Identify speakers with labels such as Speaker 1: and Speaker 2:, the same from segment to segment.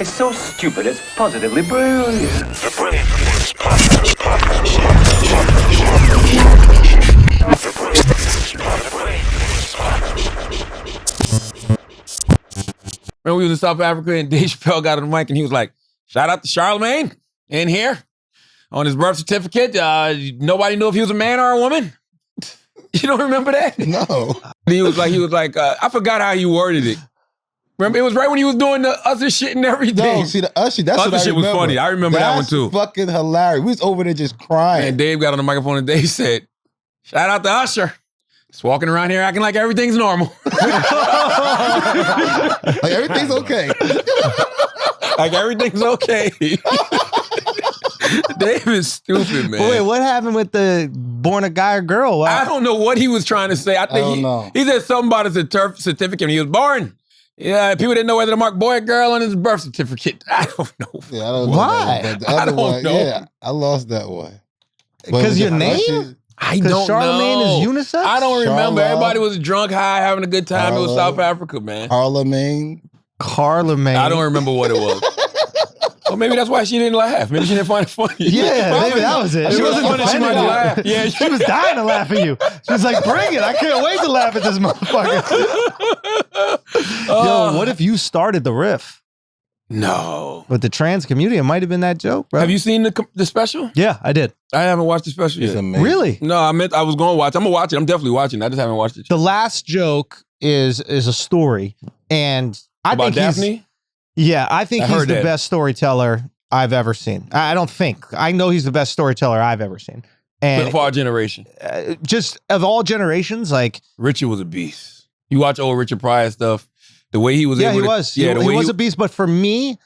Speaker 1: It's so stupid, it's positively brilliant.
Speaker 2: The Brilliant Idiots Podcast.
Speaker 3: Remember we was in South Africa and Dave Chappelle got on the mic and he was like, shout out to Charlamagne in here on his birth certificate. Nobody knew if he was a man or a woman. You don't remember that?
Speaker 4: No.
Speaker 3: He was like, I forgot how he worded it. Remember, it was right when he was doing the Usher shit and everything.
Speaker 4: No, see the Usher, that's
Speaker 3: Usher
Speaker 4: what I
Speaker 3: shit
Speaker 4: remember.
Speaker 3: was funny. I remember that one too.
Speaker 4: That's fucking hilarious. We was over there just crying.
Speaker 3: And Dave got on the microphone and Dave said, shout out to Usher. Just walking around here acting like everything's normal.
Speaker 4: Like everything's okay.
Speaker 3: Like everything's okay. Dave is stupid, man.
Speaker 5: But wait, what happened with the born a guy or girl? Wow.
Speaker 3: I don't know what he was trying to say. I think he said something about his certificate when he was born. Yeah, people didn't know whether to mark boy or girl on his birth certificate. I don't know.
Speaker 4: Yeah, I don't know.
Speaker 5: Why?
Speaker 3: I don't know.
Speaker 4: Yeah, I lost that one.
Speaker 5: Because your name?
Speaker 3: I don't
Speaker 5: Charlamagne
Speaker 3: know.
Speaker 5: is unisex?
Speaker 3: I don't remember.
Speaker 4: Charla.
Speaker 3: Everybody was drunk, high, having a good time. It was
Speaker 4: Charla.
Speaker 3: South Africa, man.
Speaker 4: Charlamagne.
Speaker 5: Charlamagne.
Speaker 3: I don't remember what it was. Well, maybe that's why she didn't laugh. Maybe she didn't find it funny.
Speaker 5: Yeah, maybe that was it.
Speaker 3: She
Speaker 5: She
Speaker 3: wasn't
Speaker 5: wasn't
Speaker 3: funny. She might
Speaker 5: defending
Speaker 3: have laughed.
Speaker 5: it.
Speaker 3: Yeah,
Speaker 5: She was dying to laugh at you. She was like, bring it. I can't wait to laugh at this motherfucker. Yo, what if you started the riff?
Speaker 3: No.
Speaker 5: With the trans community, it might have been that joke, bro.
Speaker 3: Have you seen the special?
Speaker 5: Yeah, I did.
Speaker 3: I haven't watched the special
Speaker 4: It's
Speaker 3: yet.
Speaker 4: amazing.
Speaker 5: Really?
Speaker 3: No, I was going to watch. I'm going to watch it. I'm definitely watching it. I just haven't watched it.
Speaker 5: The last joke is a story. And I
Speaker 3: About
Speaker 5: think
Speaker 3: Daphne?
Speaker 5: I think
Speaker 3: I
Speaker 5: he's
Speaker 3: heard
Speaker 5: the
Speaker 3: that.
Speaker 5: best storyteller I've ever seen. I don't think. I know he's the best storyteller I've ever seen. And
Speaker 3: For our generation.
Speaker 5: just of all generations, like,
Speaker 3: Richard was a beast. You watch old Richard Pryor stuff. The way he was able
Speaker 5: he
Speaker 3: to...
Speaker 5: was.
Speaker 3: Yeah,
Speaker 5: he was a beast. But for me,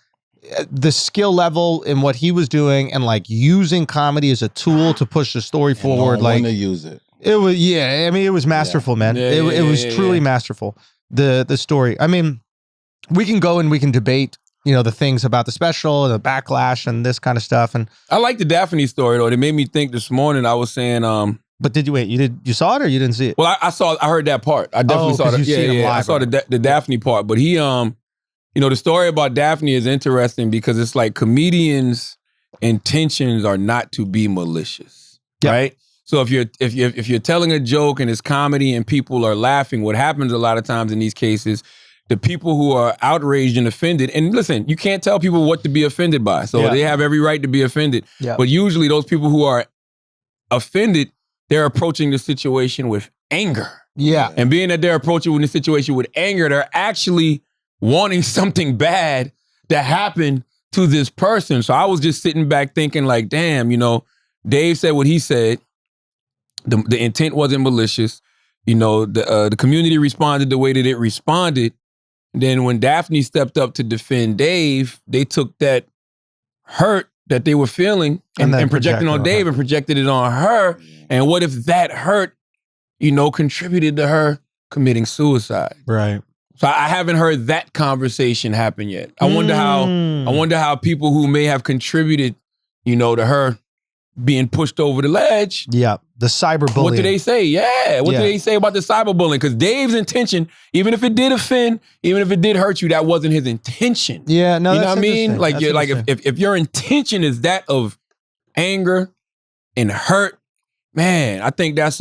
Speaker 5: the skill level in what he was doing and like using comedy as a tool to push the story forward, like
Speaker 4: to use it.
Speaker 5: it was. Yeah, I mean, it was masterful, man.
Speaker 3: Yeah,
Speaker 5: it was truly masterful. The story. I mean, we can go and we can debate, the things about the special and the backlash and this kind of stuff. And
Speaker 3: I like the Daphne story though. It made me think this morning. I was saying,
Speaker 5: but did you wait? You saw it or you didn't see it?
Speaker 3: well, I heard that part. I definitely saw
Speaker 5: 'cause
Speaker 3: that.
Speaker 5: you've seen him
Speaker 3: I
Speaker 5: live,
Speaker 3: saw the Daphne part. But he, the story about Daphne is interesting because it's like comedians' intentions are not to be malicious, right? So if you're telling a joke and it's comedy and people are laughing, what happens a lot of times in these cases, the people who are outraged and offended, and listen, you can't tell people what to be offended by. So they have every right to be offended.
Speaker 5: Yeah.
Speaker 3: But usually those people who are offended, they're approaching the situation with anger.
Speaker 5: Yeah.
Speaker 3: And being that they're approaching the situation with anger, they're actually wanting something bad to happen to this person. So I was just sitting back thinking like, damn, Dave said what he said. The intent wasn't malicious. The community responded the way that it responded. Then when Daphne stepped up to defend Dave, they took that hurt that they were feeling and projected on Dave and projected it on her. And what if that hurt, contributed to her committing suicide?
Speaker 5: Right.
Speaker 3: So I haven't heard that conversation happen yet. I wonder how people who may have contributed, to her being pushed over the ledge.
Speaker 5: Yeah. The cyberbullying.
Speaker 3: What do they say? Yeah. What do they say about the cyberbullying? Because Dave's intention, even if it did offend, even if it did hurt you, that wasn't his intention.
Speaker 5: Yeah. No,
Speaker 3: you know what I mean?
Speaker 5: interesting.
Speaker 3: Like,
Speaker 5: That's
Speaker 3: you're like
Speaker 5: interesting.
Speaker 3: if your intention is that of anger and hurt, man, I think that's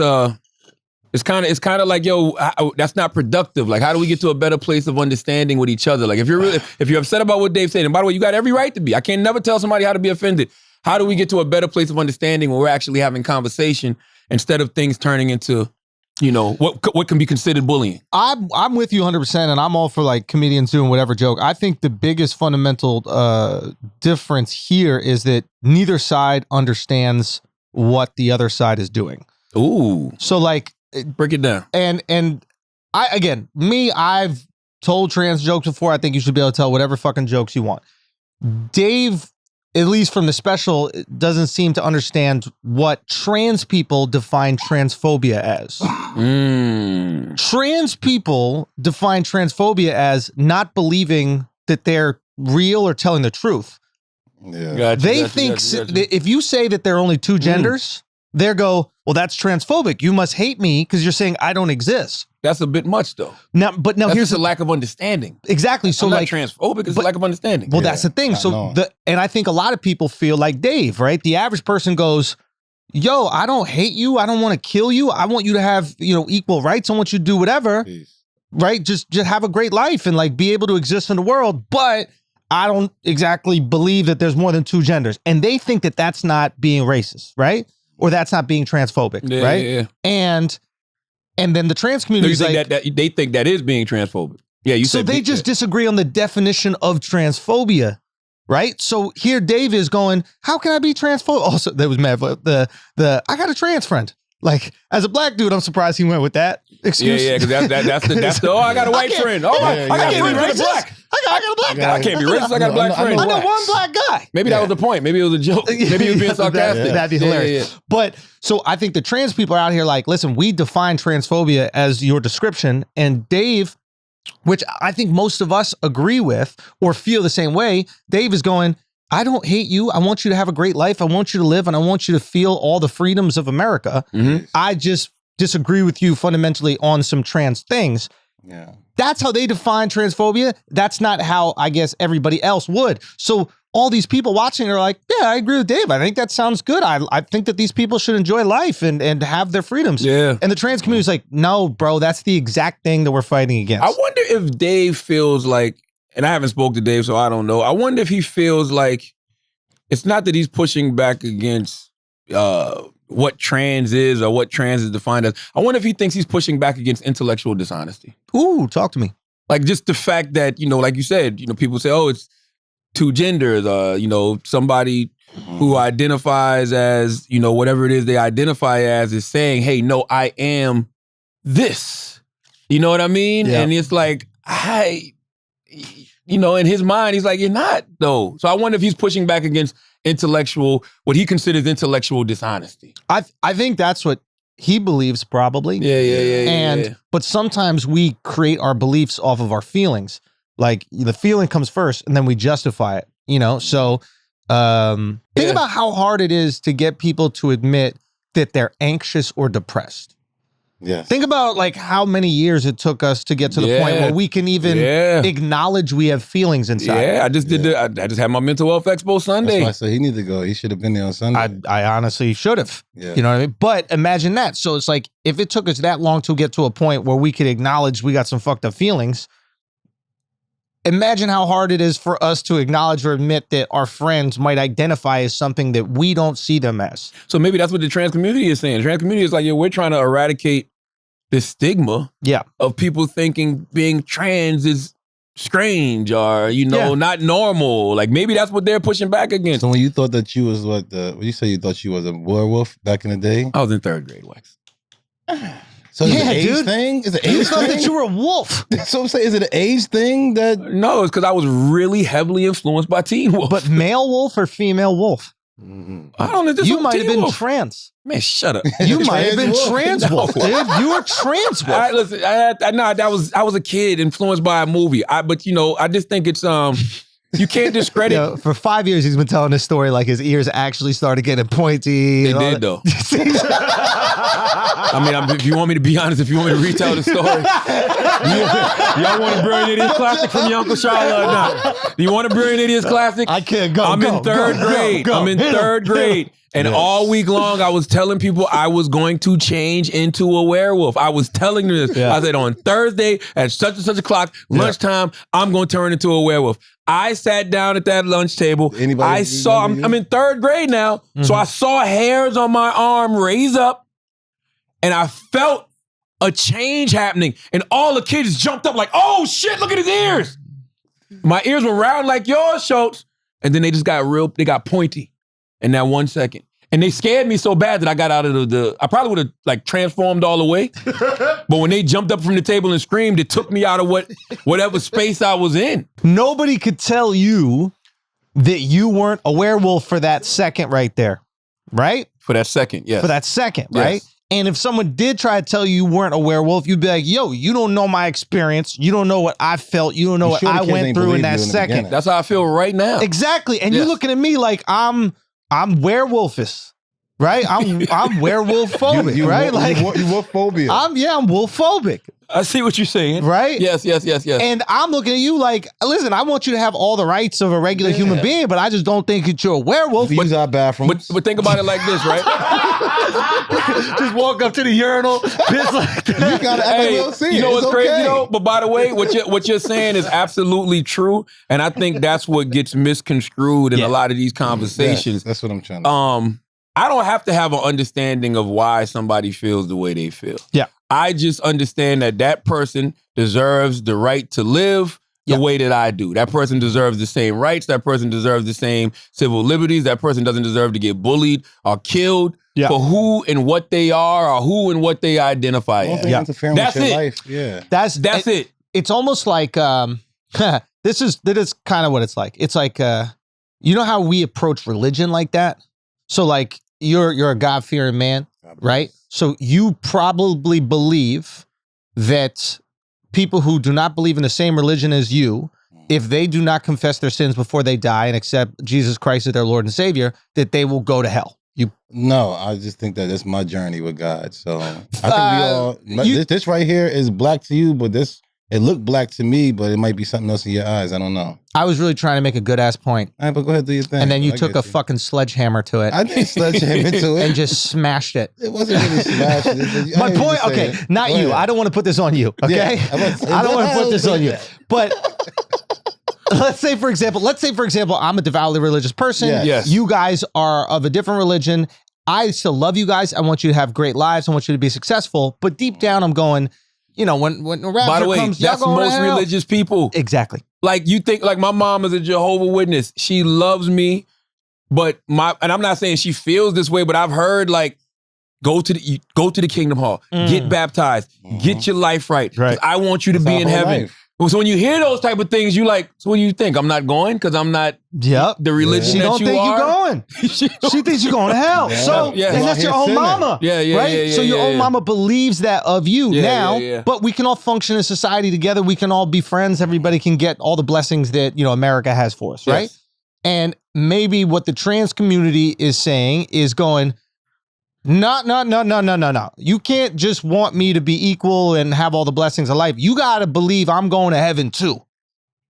Speaker 3: it's kind of like, yo, that's not productive. Like, how do we get to a better place of understanding with each other? Like, if you're upset about what Dave said, and by the way, you got every right to be. I can never tell somebody how to be offended. How do we get to a better place of understanding when we're actually having conversation instead of things turning into, what can be considered bullying?
Speaker 5: I'm with you 100%, and I'm all for like comedians doing whatever joke. I think the biggest fundamental difference here is that neither side understands what the other side is doing.
Speaker 3: Ooh.
Speaker 5: So like,
Speaker 3: break it down.
Speaker 5: And I've told trans jokes before. I think you should be able to tell whatever fucking jokes you want. Dave, at least from the special, doesn't seem to understand what trans people define transphobia as. Trans people define transphobia as not believing that they're real or telling the truth.
Speaker 4: Yeah.
Speaker 3: Gotcha,
Speaker 5: They
Speaker 3: gotcha,
Speaker 5: think
Speaker 3: gotcha.
Speaker 5: that if you say that there are only two genders, they go, well, that's transphobic. You must hate me because you're saying I don't exist.
Speaker 3: that's a bit much though.
Speaker 5: Now
Speaker 3: That's
Speaker 5: here's
Speaker 3: just a lack of understanding.
Speaker 5: exactly. So
Speaker 3: I'm not
Speaker 5: like,
Speaker 3: transphobic, it's a lack of understanding.
Speaker 5: well, that's the thing.
Speaker 4: not
Speaker 5: So
Speaker 4: knowing.
Speaker 5: and I think a lot of people feel like Dave, right? The average person goes, yo, I don't hate you. I don't want to kill you. I want you to have, equal rights. I want you to do whatever,
Speaker 4: Peace.
Speaker 5: right? Just have a great life and like be able to exist in the world. But I don't exactly believe that there's more than two genders. And they think that that's not being racist, right? Or that's not being transphobic,
Speaker 3: Yeah,
Speaker 5: right?
Speaker 3: yeah.
Speaker 5: And then the trans
Speaker 3: No,
Speaker 5: community
Speaker 3: you
Speaker 5: is
Speaker 3: think
Speaker 5: like,
Speaker 3: that they think that is being transphobic. Yeah, you
Speaker 5: so
Speaker 3: said
Speaker 5: they
Speaker 3: big-
Speaker 5: just disagree on the definition of transphobia, right? So here Dave is going, how can I be transphobic? Also, that was mad. The I got a trans friend. Like, as a black dude, I'm surprised he went with that excuse.
Speaker 3: Yeah, because that's the I got a white friend. Oh,
Speaker 4: Yeah,
Speaker 3: I got
Speaker 4: yeah,
Speaker 3: a friend
Speaker 4: yeah.
Speaker 3: that's black.
Speaker 5: I got a black
Speaker 3: I
Speaker 5: guy.
Speaker 3: can't be racist. I got a black friend.
Speaker 5: I know
Speaker 4: blacks.
Speaker 5: one black guy.
Speaker 3: Maybe that was the point. Maybe it was a joke. Maybe he was being
Speaker 5: Yeah,
Speaker 3: sarcastic.
Speaker 5: That'd be hilarious.
Speaker 3: Yeah.
Speaker 5: But so I think the trans people are out here like, listen, we define transphobia as your description. And Dave, which I think most of us agree with or feel the same way, Dave is going, I don't hate you. I want you to have a great life. I want you to live and I want you to feel all the freedoms of America.
Speaker 3: Mhm.
Speaker 5: I just disagree with you fundamentally on some trans things.
Speaker 4: Yeah.
Speaker 5: That's how they define transphobia. That's not how I guess everybody else would. So all these people watching are like, yeah, I agree with Dave. I think that sounds good. I think that these people should enjoy life and have their freedoms.
Speaker 3: Yeah.
Speaker 5: And the trans community is like, no, bro, that's the exact thing that we're fighting against.
Speaker 3: I wonder if Dave feels like, and I haven't spoke to Dave, so I don't know. I wonder if he feels like it's not that he's pushing back against what trans is or what trans is defined as. I wonder if he thinks he's pushing back against intellectual dishonesty.
Speaker 5: Ooh, talk to me.
Speaker 3: Like just the fact that, like you said, people say, oh, it's two genders, somebody who identifies as, whatever it is they identify as is saying, hey, no, I am this. You know what I mean?
Speaker 5: Yeah.
Speaker 3: And it's like, in his mind, he's like, you're not though. So I wonder if he's pushing back against what he considers intellectual dishonesty.
Speaker 5: I think that's what he believes probably.
Speaker 3: Yeah.
Speaker 5: But sometimes we create our beliefs off of our feelings. Like the feeling comes first and then we justify it, So think about how hard it is to get people to admit that they're anxious or depressed.
Speaker 4: Yes.
Speaker 5: Think about like how many years it took us to get to the point where we can even acknowledge we have feelings inside.
Speaker 3: Yeah, I just did I just had my mental health expo Sunday.
Speaker 4: That's why I said he needed to go. He should have been there on Sunday.
Speaker 5: I honestly should have.
Speaker 4: Yeah.
Speaker 5: You know what I mean? But imagine that. So it's like if it took us that long to get to a point where we could acknowledge we got some fucked up feelings, imagine how hard it is for us to acknowledge or admit that our friends might identify as something that we don't see them as.
Speaker 3: So maybe that's what the trans community is saying. The trans community is like, we're trying to eradicate the stigma of people thinking being trans is strange or, not normal. Like maybe that's what they're pushing back against.
Speaker 4: So when you thought that you was what you say you thought you was a werewolf back in the day?
Speaker 3: I was in third grade, Wax.
Speaker 4: So is it
Speaker 5: Yeah,
Speaker 4: an age
Speaker 5: dude.
Speaker 4: thing? Is it an
Speaker 5: You
Speaker 4: age
Speaker 5: thought
Speaker 4: thing?
Speaker 5: that you were a wolf.
Speaker 4: So I'm saying, is it an age thing that?
Speaker 3: No, it's because I was really heavily influenced by Teen Wolf.
Speaker 5: But male wolf or female wolf?
Speaker 3: I don't know. This
Speaker 5: You
Speaker 3: was
Speaker 5: might have
Speaker 3: Teen
Speaker 5: been
Speaker 3: Wolf.
Speaker 5: trans.
Speaker 3: Man, shut up.
Speaker 5: You might have been
Speaker 4: Trans
Speaker 5: trans
Speaker 4: wolf.
Speaker 5: wolf, dude. You were trans wolf.
Speaker 3: All right, listen. I was a kid influenced by a movie. But I just think it's you can't discredit.
Speaker 5: For 5 years, he's been telling this story like his ears actually started getting pointy.
Speaker 3: They
Speaker 5: and all
Speaker 3: did
Speaker 5: that.
Speaker 3: though. I mean, if you want me to be honest, if you want me to retell the story, y'all want a Brilliant Idiots classic from your Uncle Charlotte or not? Do you want a Brilliant Idiots classic?
Speaker 5: I can't go.
Speaker 3: I'm in third grade. I'm in third grade. And all week long, I was telling people I was going to change into a werewolf. I was telling them this. I said, on Thursday at such and such o'clock, lunchtime, I'm going to turn into a werewolf. I sat down at that lunch table.
Speaker 4: Anybody
Speaker 3: I'm in third grade now. So I saw hairs on my arm raise up and I felt a change happening. And all the kids jumped up like, oh shit, look at his ears. My ears were round like yours, Schultz. And then they just got they got pointy in that 1 second. And they scared me so bad that I got out of I probably would have transformed all the way. But when they jumped up from the table and screamed, it took me out of whatever space I was in.
Speaker 5: Nobody could tell you that you weren't a werewolf for that second right there, right?
Speaker 3: For that second, yes.
Speaker 5: For that second, right?
Speaker 3: Yes.
Speaker 5: And if someone did try to tell you weren't a werewolf, you'd be like, yo, you don't know my experience. You don't know what I felt. You don't know what
Speaker 4: sure the
Speaker 5: I
Speaker 4: kids
Speaker 5: went
Speaker 4: ain't
Speaker 5: through in
Speaker 4: believe
Speaker 5: that
Speaker 4: you in the
Speaker 5: second.
Speaker 4: beginning.
Speaker 5: That's
Speaker 3: That's how I feel right now.
Speaker 5: exactly. And
Speaker 3: Yes.
Speaker 5: you're looking at me like I'm werewolfish. right? I'm werewolf phobic, right?
Speaker 4: You wolf phobia.
Speaker 5: I'm wolf phobic.
Speaker 3: I see what you're saying.
Speaker 5: Right?
Speaker 3: Yes.
Speaker 5: And I'm looking at you like, listen, I want you to have all the rights of a regular human being, but I just don't think that you're a werewolf.
Speaker 4: We use our bathrooms.
Speaker 3: But think about it like this, right?
Speaker 5: Just walk up to the urinal, piss like that.
Speaker 4: You gotta act like we don't see it.
Speaker 3: You know what's
Speaker 4: It's
Speaker 3: crazy
Speaker 4: okay.
Speaker 3: though? But by the way, what you're saying is absolutely true, and I think that's what gets misconstrued in a lot of these conversations.
Speaker 4: Yes, that's what I'm trying to.
Speaker 3: I don't have to have an understanding of why somebody feels the way they feel.
Speaker 5: Yeah.
Speaker 3: I just understand that person deserves the right to live the way that I do. That person deserves the same rights. That person deserves the same civil liberties. That person doesn't deserve to get bullied or killed for who and what they are or who and what they identify as.
Speaker 4: Interfering
Speaker 3: That's
Speaker 4: with your
Speaker 3: it.
Speaker 4: life. Yeah.
Speaker 3: That's it.
Speaker 5: It's almost like this is kind of what it's like. It's like you know how we approach religion like that? So like you're a God-fearing man, right? So you probably believe that people who do not believe in the same religion as you, if they do not confess their sins before they die and accept Jesus Christ as their Lord and Savior, that they will go to hell.
Speaker 4: No, I just think that it's my journey with God. So I think we all this right here is black to you, but it looked black to me, but it might be something else in your eyes. I don't know.
Speaker 5: I was really trying to make a good ass point.
Speaker 4: All right, but go ahead, do your thing.
Speaker 5: And then you took a fucking sledgehammer to it.
Speaker 4: I didn't sledgehammer to it.
Speaker 5: And just smashed it.
Speaker 4: It wasn't really smashed.
Speaker 5: My point, okay, not you. I don't want to put this on you, okay?
Speaker 4: Yeah,
Speaker 5: I don't want to put this on you. But let's say, for example, I'm a devoutly religious person.
Speaker 3: Yes.
Speaker 5: You guys are of a different religion. I still love you guys. I want you to have great lives. I want you to be successful. But deep down, I'm going, you know, when rapture
Speaker 3: By the way,
Speaker 5: comes,
Speaker 3: that's
Speaker 5: y'all going to
Speaker 3: most
Speaker 5: hell.
Speaker 3: religious people.
Speaker 5: Exactly.
Speaker 3: Like you think, like my mom is a Jehovah's Witness. She loves me, but and I'm not saying she feels this way, but I've heard like, go to the Kingdom Hall, get baptized, get your life right.
Speaker 5: Right.
Speaker 3: I want you to be in heaven.
Speaker 4: Life.
Speaker 3: So when you hear those type of things, you like, so what do you think? I'm not going because I'm not
Speaker 5: Yep.
Speaker 3: the religion
Speaker 5: She
Speaker 3: that
Speaker 5: don't
Speaker 3: you
Speaker 5: think
Speaker 3: are.
Speaker 5: you're going. She thinks you're going to hell.
Speaker 4: Yeah.
Speaker 5: So,
Speaker 3: Yeah.
Speaker 5: and that's your
Speaker 4: Well,
Speaker 5: own
Speaker 4: here's
Speaker 5: mama.
Speaker 3: Yeah,
Speaker 5: right? So your own mama believes that of you
Speaker 3: Yeah,
Speaker 5: now,
Speaker 3: yeah.
Speaker 5: but we can all function in society together. We can all be friends. Everybody can get all the blessings that, you know, America has for us, right?
Speaker 3: Yes.
Speaker 5: And maybe what the trans community is saying is going, no. You can't just want me to be equal and have all the blessings of life. You got to believe I'm going to heaven too.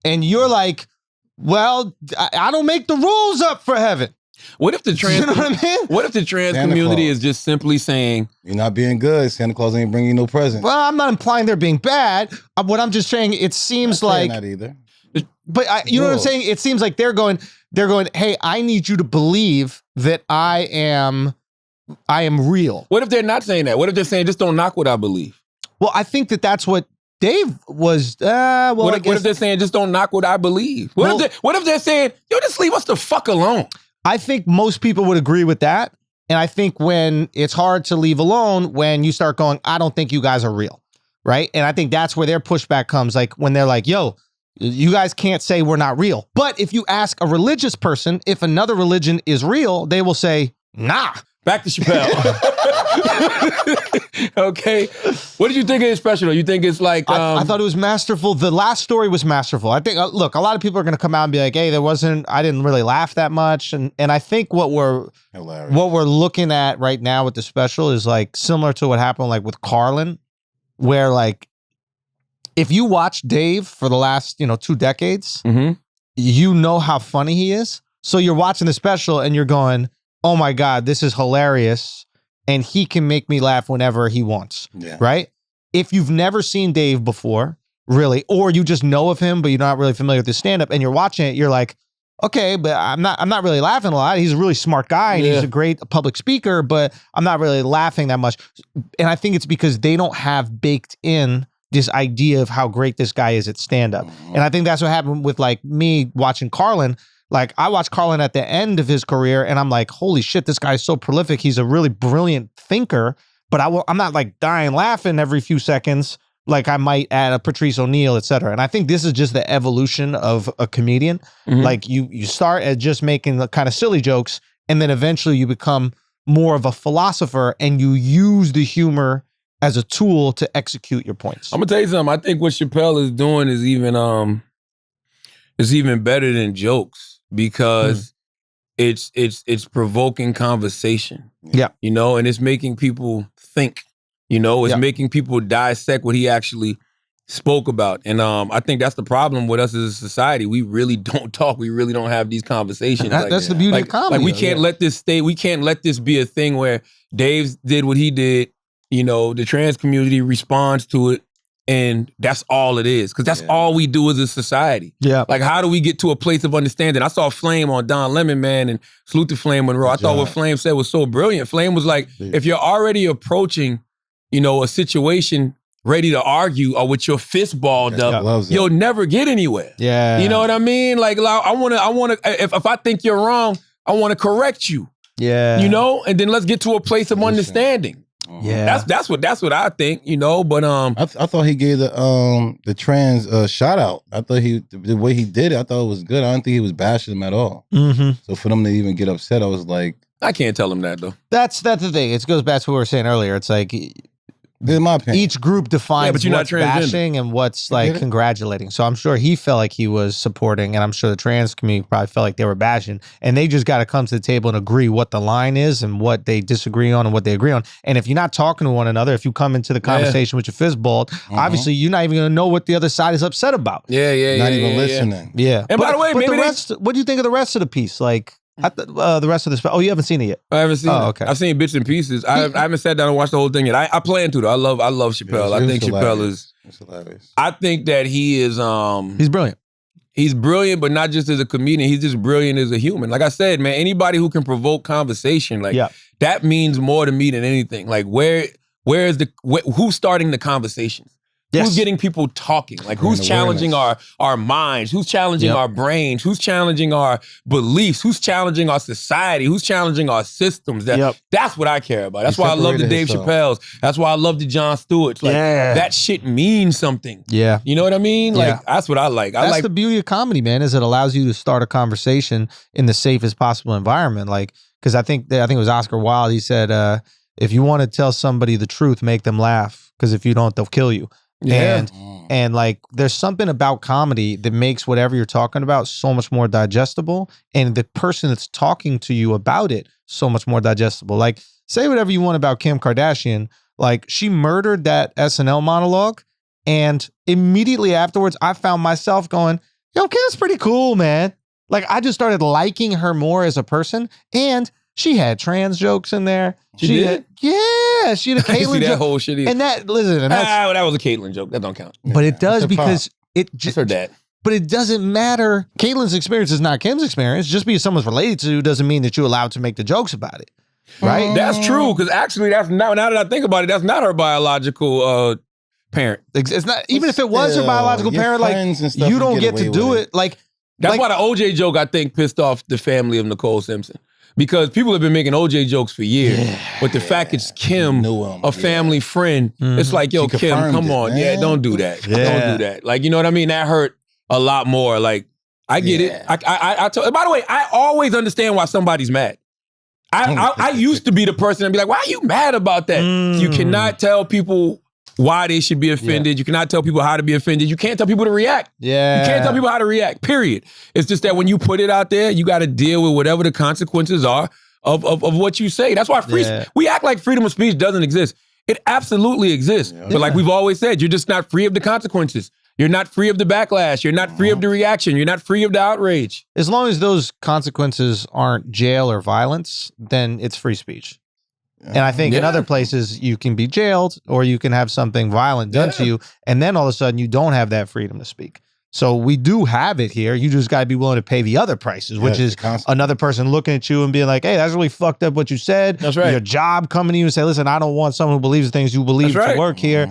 Speaker 5: And you're like, well, I don't make the rules up for heaven.
Speaker 3: What if the trans?
Speaker 5: You know what I mean?
Speaker 3: What if the trans
Speaker 4: Santa
Speaker 3: community
Speaker 4: Claus.
Speaker 3: is just simply saying,
Speaker 4: You're not being good. Santa Claus ain't bringing you no present.
Speaker 5: Well, I'm not implying they're being bad. What I'm just saying, it seems like,
Speaker 4: not either.
Speaker 5: but you know what I'm saying? It seems like they're going, hey, I need you to believe that I am real.
Speaker 3: what if they're not saying that? What if they're saying, just don't knock what I believe?
Speaker 5: Well, I think that that's what Dave was.
Speaker 3: What if they're saying, just don't knock what I believe? What if they're saying, yo, just leave us the fuck alone?
Speaker 5: I think most people would agree with that. And I think when it's hard to leave alone, when you start going, I don't think you guys are real, right? And I think that's where their pushback comes, like when they're like, yo, you guys can't say we're not real. But if you ask a religious person if another religion is real, they will say, nah.
Speaker 3: Back to Chappelle. Okay. What did you think of his special? You think it's like...
Speaker 5: I thought it was masterful. The last story was masterful. I think, look, a lot of people are going to come out and be like, hey, I didn't really laugh that much. And I think what we're looking at right now with the special is like similar to what happened like with Carlin, where like, if you watch Dave for the last, 2 decades, you know how funny he is. So you're watching the special and you're going, oh my God, this is hilarious. And he can make me laugh whenever he wants. Yeah. Right? If you've never seen Dave before, really, or you just know of him, but you're not really familiar with his stand-up and you're watching it, you're like, okay, but I'm not really laughing a lot. He's a really smart guy and he's a great public speaker, but I'm not really laughing that much. And I think it's because they don't have baked in this idea of how great this guy is at stand-up. And I think that's what happened with like me watching Carlin. Like I watched Carlin at the end of his career and I'm like, holy shit, this guy's so prolific. He's a really brilliant thinker, but I'm not like dying laughing every few seconds like I might at a Patrice O'Neal, et cetera. And I think this is just the evolution of a comedian. Like you start at just making the kind of silly jokes and then eventually you become more of a philosopher and you use the humor as a tool to execute your points.
Speaker 3: I'm gonna tell you something. I think what Chappelle is doing is even better than jokes because it's provoking conversation.
Speaker 5: Yeah.
Speaker 3: You know, and it's making people think. You know, it's making people dissect what he actually spoke about. And I think that's the problem with us as a society. We really don't talk. We really don't have these conversations.
Speaker 5: That's the beauty of comedy.
Speaker 3: Like we can't let this stay. We can't let this be a thing where Dave did what he did. You know, the trans community responds to it. And that's all it is. Because that's all we do as a society.
Speaker 5: Yeah.
Speaker 3: Like, how do we get to a place of understanding? I saw Flame on Don Lemon, man, and salute to Flame Monroe. I thought what Flame said was so brilliant. Flame was like, if you're already approaching, you know, a situation ready to argue or with your fist balled up, you'll never get anywhere.
Speaker 5: Yeah.
Speaker 3: You know what I mean? Like, I wanna, if I think you're wrong, I wanna correct you.
Speaker 5: Yeah.
Speaker 3: You know? And then let's get to a place of understanding.
Speaker 5: Yeah,
Speaker 3: that's what I think, you know. But
Speaker 4: I thought he gave the trans shout out. I thought the way he did it, I thought it was good. I don't think he was bashing them at all.
Speaker 5: Mm-hmm.
Speaker 4: So for them to even get upset, I was like,
Speaker 3: I can't tell him that though.
Speaker 5: That's the thing. It goes back to what we were saying earlier. It's like,
Speaker 4: in my opinion,
Speaker 5: each group defines
Speaker 3: but you're
Speaker 5: what's
Speaker 3: not transgender.
Speaker 5: bashing and what's like congratulating. So I'm sure he felt like he was supporting, and I'm sure the trans community probably felt like they were bashing. And they just got to come to the table and agree what the line is and what they disagree on and what they agree on. And if you're not talking to one another, if you come into the conversation with your fist balled, obviously you're not even going to know what the other side is upset about.
Speaker 4: not even listening.
Speaker 5: Yeah.
Speaker 3: And by the way, maybe
Speaker 5: what do you think of the rest of the piece? Like, the rest of this. Oh, you haven't seen it yet.
Speaker 3: I haven't seen it.
Speaker 5: Okay.
Speaker 3: I've seen bits and pieces. I haven't sat down and watched the whole thing yet. I plan to though. I love Chappelle. I think Chappelle is.
Speaker 4: It's hilarious.
Speaker 3: I think that he is.
Speaker 5: He's brilliant.
Speaker 3: He's brilliant, but not just as a comedian. He's just brilliant as a human. Like I said, man, anybody who can provoke conversation, like that means more to me than anything. Like who's starting the conversations?
Speaker 5: Yes.
Speaker 3: Who's getting people talking? Like who's challenging our minds? Who's challenging our brains? Who's challenging our beliefs? Who's challenging our society? Who's challenging our systems? That's what I care about. That's why I love the Dave Chappelles. That's why I love the Jon Stewarts. Like that shit means something.
Speaker 5: Yeah.
Speaker 3: You know what I mean? Like that's what I like.
Speaker 5: That's the beauty of comedy, man, is it allows you to start a conversation in the safest possible environment. Like, because I think it was Oscar Wilde. He said, if you want to tell somebody the truth, make them laugh. Because if you don't, they'll kill you.
Speaker 3: Yeah.
Speaker 5: And like there's something about comedy that makes whatever you're talking about so much more digestible, and the person that's talking to you about it so much more digestible. Like, say whatever you want about Kim Kardashian, like she murdered that SNL monologue, and immediately afterwards I found myself going, yo, Kim's pretty cool, man. Like I just started liking her more as a person, and she had trans jokes in there. She did? She had a Caitlyn joke.
Speaker 3: That whole shit.
Speaker 5: And that, listen, and that's,
Speaker 3: that was a Caitlyn joke. That don't count.
Speaker 5: But it does because it just
Speaker 3: her dad.
Speaker 5: But it doesn't matter. Caitlyn's experience is not Kim's experience. Just because someone's related to you doesn't mean that you're allowed to make the jokes about it. Right?
Speaker 3: That's true, because actually that's now that I think about it, that's not her biological parent.
Speaker 5: It's not, even if it was her biological parent, like you don't get to do it. Like
Speaker 3: that's why the OJ joke, I think, pissed off the family of Nicole Simpson. Because people have been making OJ jokes for years, but the fact it's Kim, a family friend, it's like, yo, Kim, come on, don't do that, don't do that. Like, you know what I mean? That hurt a lot more. Like, I get it. By the way, I always understand why somebody's mad. I used to be the person and be like, why are you mad about that? You cannot tell people why they should be offended. You cannot tell people how to be offended. You can't tell people to react.
Speaker 5: Yeah.
Speaker 3: You can't tell people how to react, period. It's just that when you put it out there, you got to deal with whatever the consequences are of what you say. That's why we act like freedom of speech doesn't exist. It absolutely exists. But like we've always said, you're just not free of the consequences. You're not free of the backlash. You're not free of the reaction. You're not free of the outrage.
Speaker 5: As long as those consequences aren't jail or violence, then it's free speech. And I think in other places you can be jailed or you can have something violent done to you, and then all of a sudden you don't have that freedom to speak. So we do have it here. You just got to be willing to pay the other prices, which is another person looking at you and being like, hey, that's really fucked up what you said.
Speaker 3: That's right.
Speaker 5: Your job coming to you and say, listen, I don't want someone who believes the things you believe to work here.